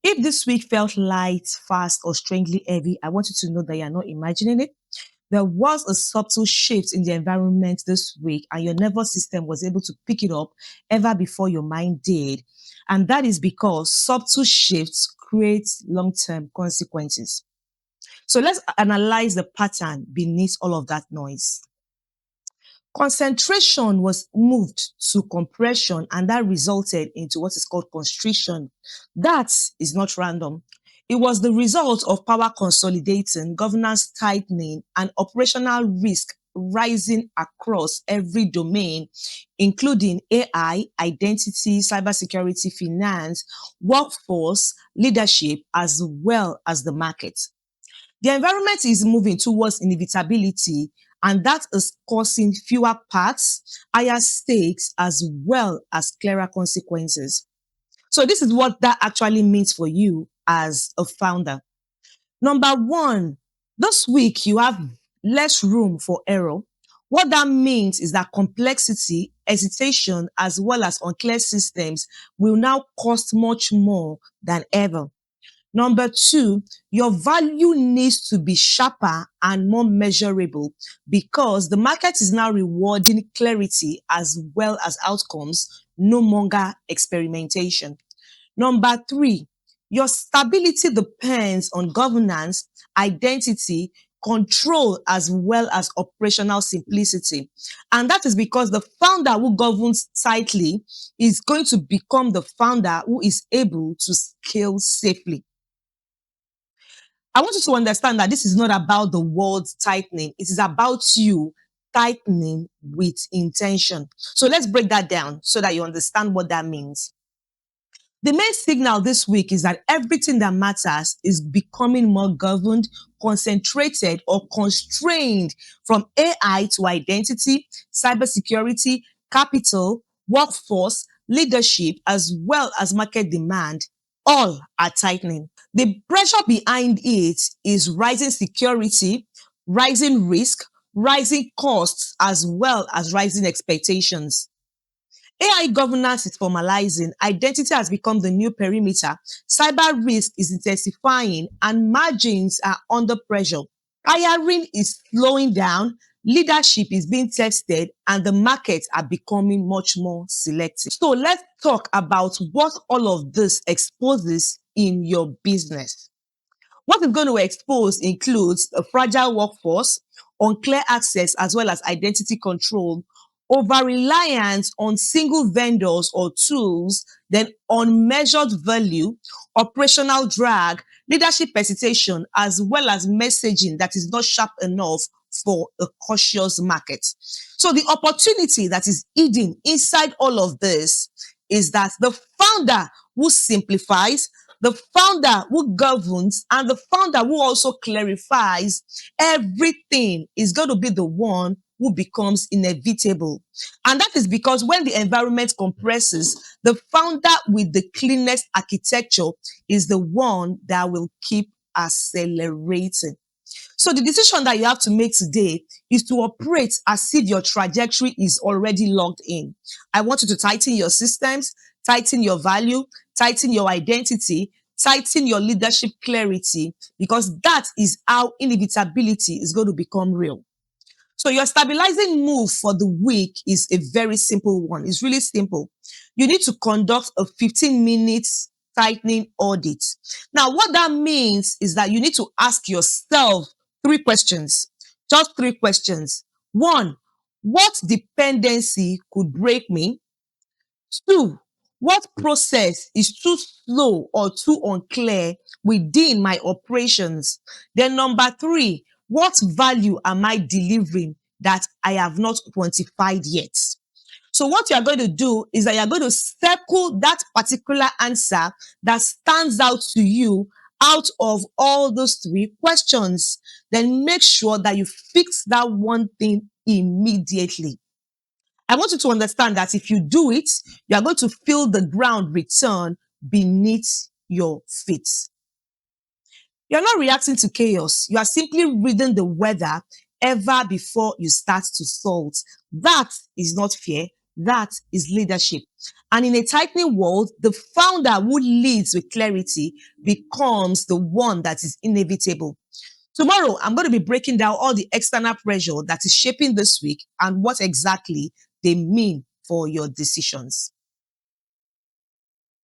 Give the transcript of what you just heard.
If this week felt light, fast, or strangely heavy, I want you to know that you're not imagining it. There was a subtle shift in the environment this week, and your nervous system was able to pick it up ever before your mind did. And that is because subtle shifts create long term consequences. So let's analyze the pattern beneath all of that noise. Concentration was moved to compression, and that resulted into what is called constriction. That is not random. It was the result of power consolidating, governance tightening, and operational risk rising across every domain, including AI, identity, cybersecurity, finance, workforce, leadership, as well as the market. The environment is moving towards inevitability, and that is causing fewer paths, higher stakes, as well as clearer consequences. So, this is what that actually means for you as a founder. Number one, this week you have less room for error. What that means is that complexity, hesitation, as well as unclear systems will now cost much more than ever. Number two, your value needs to be sharper and more measurable because the market is now rewarding clarity as well as outcomes, no longer experimentation. Number three, your stability depends on governance, identity, control, as well as operational simplicity. And that is because the founder who governs tightly is going to become the founder who is able to scale safely. I want you to understand that this is not about the world tightening. It is about you tightening with intention. So let's break that down so that you understand what that means. The main signal this week is that everything that matters is becoming more governed, concentrated, or constrained, from AI to identity, cybersecurity, capital, workforce, leadership, as well as market demand. All are tightening. The pressure behind it is rising security, rising risk, rising costs, as well as rising expectations. AI governance is formalizing, identity has become the new perimeter, cyber risk is intensifying, and margins are under pressure. Hiring is slowing down, leadership is being tested, and the markets are becoming much more selective. So let's talk about what all of this exposes in your business. What it's going to expose includes a fragile workforce, unclear access, as well as identity control, over-reliance on single vendors or tools, then unmeasured value, operational drag, leadership hesitation, as well as messaging that is not sharp enough for a cautious market. So the opportunity that is hidden inside all of this is that the founder who simplifies, the founder who governs, and the founder who also clarifies everything is going to be the one who becomes inevitable. And that is because when the environment compresses, the founder with the cleanest architecture is the one that will keep accelerating. So the decision that you have to make today is to operate as if your trajectory is already logged in. I want you to tighten your systems, tighten your value, tighten your identity, tighten your leadership clarity, because that is how inevitability is going to become real. So your stabilizing move for the week is a very simple one. It's really simple. You need to conduct a 15 minutes tightening audit. Now, what that means is that you need to ask yourself three questions, just three questions. One, what dependency could break me? Two, what process is too slow or too unclear within my operations? Then number three, what value am I delivering that I have not quantified yet? So what you are going to do is that you are going to circle that particular answer that stands out to you out of all those three questions. Then make sure that you fix that one thing immediately. I want you to understand that if you do it, you are going to feel the ground return beneath your feet. You're not reacting to chaos. You are simply reading the weather ever before you start to salt. That is not fear. That is leadership. And in a tightening world, the founder who leads with clarity becomes the one that is inevitable. Tomorrow, I'm going to be breaking down all the external pressure that is shaping this week and what exactly they mean for your decisions.